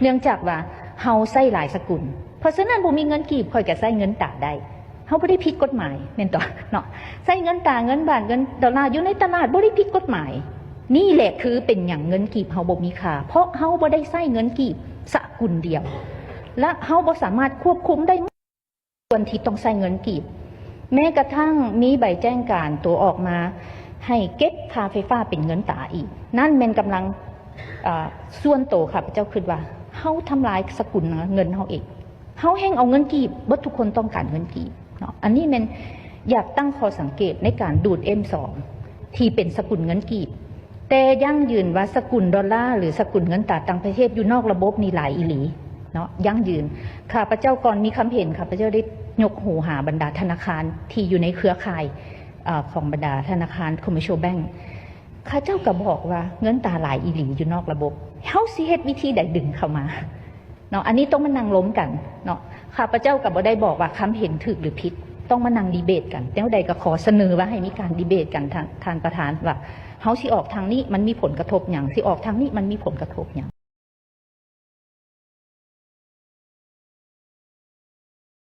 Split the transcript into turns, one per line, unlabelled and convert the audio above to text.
เนื่องจากว่าเฮาใส่หลายสกุลเพราะฉะนั้นบ่มีเงินกีบค่อยก็ใส่เงินตาได้เฮาบ่ได้ผิดกฎหมายแม่นต่อเนาะใส่เงินตาเงินบาทเงินดอลลาร์อยู่ในตลาดบ่ได้ผิดกฎหมายนี่แหละคือเป็นอย่างเงินกีบเฮาบ่มีค่าเพราะเฮาบ่ได้ใส่เงินกีบสกุลเดียวและเฮาบ่สามารถควบคุมได้ส่วนที่ต้องใส่เงินกีบแม้กระทั่งมีใบแจ้งการตัวออกมาให้เก็บค่าไฟฟ้าเป็นเงินตาอีกนั่นแม่นกำลังส่วนโตค่ะพระเจ้าคิดว่าเฮาทำลายสกุลเงินเฮาเองเฮาแห่งเอาเงินกีบบ่ทุกคนต้องการเงินกีบเนาะอันนี้แม่นอยากตั้งข้อสังเกตในการดูด M2 ที่เป็นสกุลเงินกีบแต่ยั่งยืนว่าสกุลดอลลาร์หรือสกุลเงินตาต่างประเทศอยู่นอกระบบนี่หลายอีหลีเนาะยั่งยืนข้าพเจ้าก่อนมีคำเห็นข้าพเจ้าได้ยกหูหาบรรดาธนาคารที่อยู่ในเครือข่ายของบรรดาธนาคาร Commercial Bank ข้าเจ้าก็บอกว่าเงินตาหลายอีหลีอยู่นอกระบบเฮาสิเฮ็ดวิธีใดดึงเข้ามาเนาะอันนี้ต้องมานั่งล้มกันเนาะข้าพเจ้าก็บ่ได้บอกว่าคำเห็นถูกหรือผิดต้องมานั่งดีเบตกันแล้วใดก็ขอเสนอว่าให้มีการดีเบตกันท่านประธานว่าเฮาสิออกทางนี้มันมีผลกระทบหยังสิออกทางนี้มันมีผลกระทบหยัง